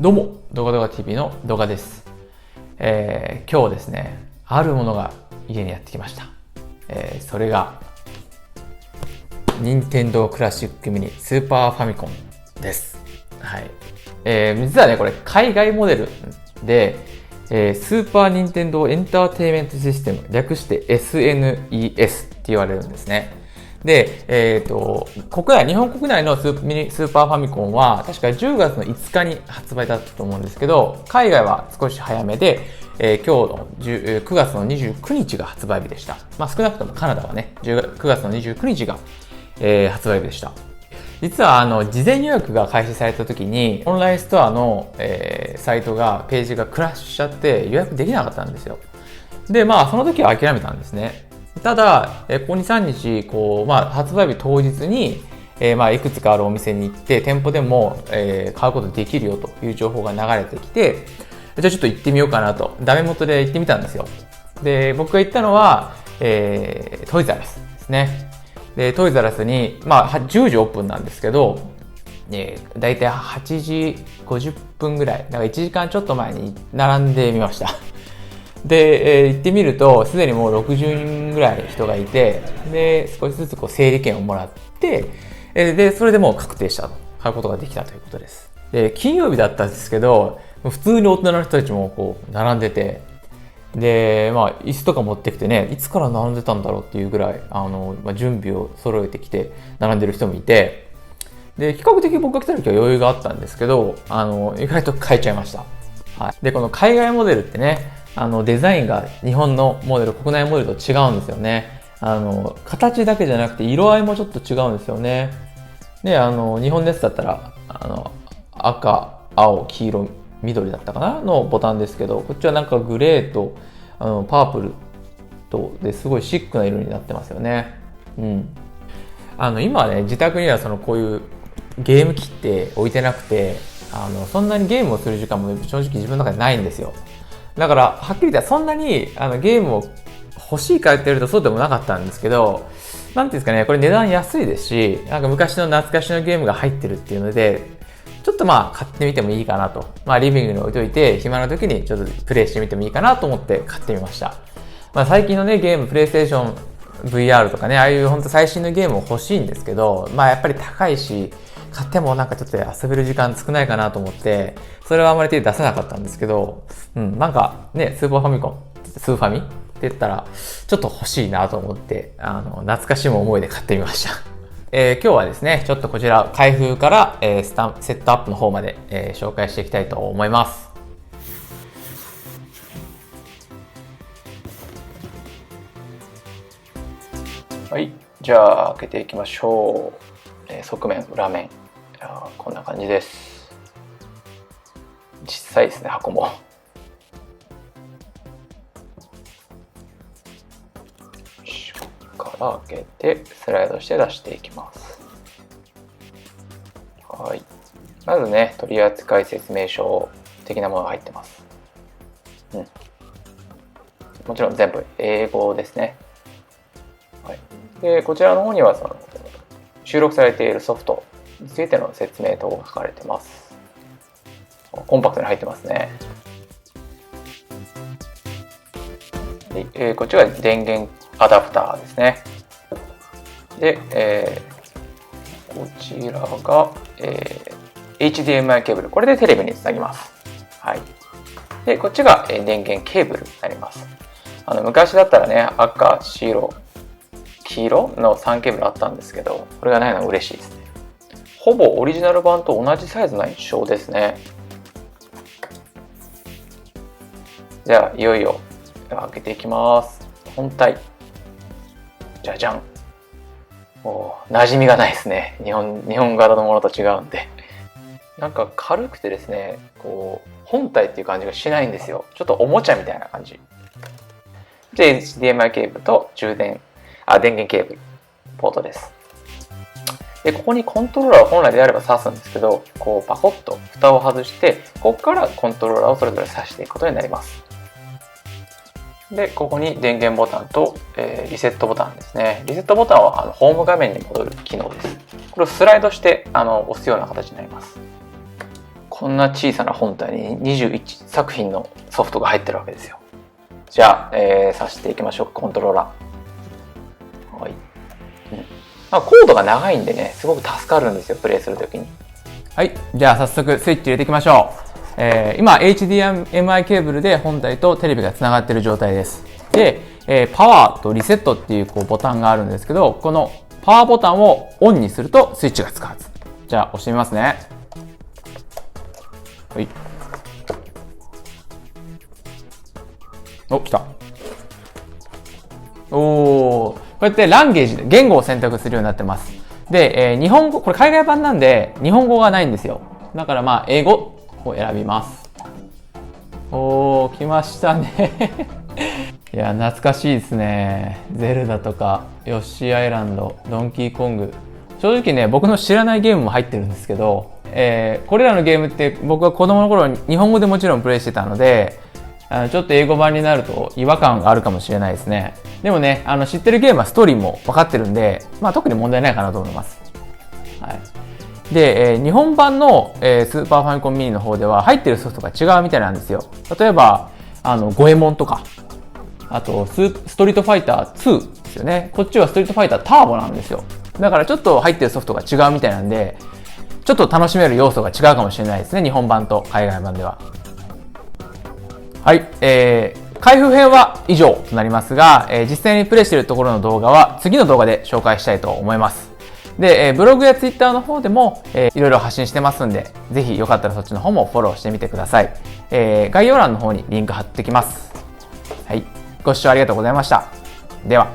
どうも、動画動画 TV の動画です。今日ですね、あるものが家にやってきました。それが、任天堂クラシックミニスーパーファミコンです。はい。実はね、これ海外モデルで、スーパーニンテンドーエンターテイメントシステム、略して SNES って言われるんですね。で、日本国内のミニスーパーファミコンは、確か10月の5日に発売だったと思うんですけど、海外は少し早めで、今日の9月の29日が発売日でした。まあ少なくともカナダはね、9月の29日が、発売日でした。実は事前予約が開始された時に、オンラインストアの、サイトが、ページがクラッシュしちゃって予約できなかったんですよ。で、まあその時は諦めたんですね。ただ、ここ2、3日、発売日当日に、いくつかあるお店に行って、店舗でも、買うことできるよという情報が流れてきて、じゃあちょっと行ってみようかなと、ダメ元で行ってみたんですよ。で、僕が行ったのは、トイザらスですね。で、トイザらスに、10時オープンなんですけど、だいたい8時50分ぐらい、だから1時間ちょっと前に並んでみました。で、行ってみると、すでにもう60人ぐらい人がいて、で、少しずつ整理券をもらって、で、それでもう確定したと、買うことができたということです。で、金曜日だったんですけど、普通に大人の人たちも並んでて、で、椅子とか持ってきてね、いつから並んでたんだろうっていうぐらい、準備を揃えてきて、並んでる人もいて、で、比較的僕が来た時は余裕があったんですけど、意外と買えちゃいました。はい。で、この海外モデルってね、デザインが日本のモデル、国内モデルと違うんですよね。形だけじゃなくて色合いもちょっと違うんですよね。で、日本のやつだったら、赤、青、黄色、緑だったかなのボタンですけど、こっちはなんかグレーと、パープルとですごいシックな色になってますよね。うん。今はね、自宅にはこういうゲーム機って置いてなくて、そんなにゲームをする時間も正直自分の中でないんですよ。だから、はっきり言ったらそんなにゲームを欲しいかって言われるとそうでもなかったんですけど、なんていうんですかね、これ値段安いですし、なんか昔の懐かしのゲームが入ってるっていうので、ちょっと買ってみてもいいかなと。リビングに置いといて、暇な時にちょっとプレイしてみてもいいかなと思って買ってみました。最近のね、ゲーム、プレイステーション VR とかね、ああいう本当最新のゲームも欲しいんですけど、やっぱり高いし、買ってもなんかちょっと遊べる時間少ないかなと思って、それはあまり手出せなかったんですけど、なんかね、スーパーファミコン、スーファミって言ったら、ちょっと欲しいなと思って、懐かしむ思いで買ってみました。今日はですね、ちょっとこちら、開封から、セットアップの方まで、紹介していきたいと思います。はい、じゃあ開けていきましょう。側面、裏面。こんな感じです。実際ですね、箱も。ここから開けてスライドして出していきます。はい。まずね、取扱説明書的なものが入ってます。もちろん全部英語ですね。はい。で、こちらの方には収録されているソフトについての説明等が書かれてます。コンパクトに入ってますね。で、こっちが電源アダプターですね。で、こちらが、HDMI ケーブル。これでテレビにつなぎます。はい。で、こっちが電源ケーブルになります。昔だったらね、赤、白、黄色の3ケーブルあったんですけど、これがないのは嬉しいですね。ほぼオリジナル版と同じサイズの印象ですね。じゃあ、いよいよ開けていきます。本体。じゃじゃん。馴染みがないですね。日本型のものと違うんで。なんか軽くてですね、本体っていう感じがしないんですよ。ちょっとおもちゃみたいな感じ。で、HDMI ケーブルと電源ケーブル、ポートです。で、ここにコントローラーを本来であれば挿すんですけど、パコッと蓋を外して、ここからコントローラーをそれぞれ挿していくことになります。で、ここに電源ボタンと、リセットボタンですね。リセットボタンはホーム画面に戻る機能です。これをスライドして押すような形になります。こんな小さな本体に21作品のソフトが入ってるわけですよ。じゃあ、挿していきましょう。コントローラー。はい。コードが長いんでね、すごく助かるんですよ、プレイするときに。はい。じゃあ早速スイッチ入れていきましょう。今、HDMI ケーブルで本体とテレビがつながっている状態です。で、パワーとリセットっていうボタンがあるんですけど、このパワーボタンをオンにするとスイッチがつくはず。じゃあ押してみますね。はい。お、来た。こうやってランゲージで言語を選択するようになってます。で、日本語、これ海外版なんで日本語がないんですよ。だから英語を選びます。来ましたね。いや、懐かしいですね。ゼルダとか、ヨッシーアイランド、ドンキーコング。正直ね、僕の知らないゲームも入ってるんですけど、これらのゲームって僕は子供の頃に日本語でもちろんプレイしてたので、ちょっと英語版になると違和感があるかもしれないですね。でもね、知ってるゲームはストーリーも分かってるんで、特に問題ないかなと思います。はい。で、日本版の、スーパーファミコンミニの方では入ってるソフトが違うみたいなんですよ。例えば、ゴエモンとか、あとストリートファイター2ですよね。こっちはストリートファイターターボなんですよ。だからちょっと入ってるソフトが違うみたいなんで、ちょっと楽しめる要素が違うかもしれないですね。日本版と海外版では。はい。開封編は以上となりますが、実際にプレイしているところの動画は次の動画で紹介したいと思います。で、ブログやツイッターの方でも、いろいろ発信してますんで、ぜひよかったらそっちの方もフォローしてみてください。概要欄の方にリンク貼ってきます。はい。ご視聴ありがとうございました。では。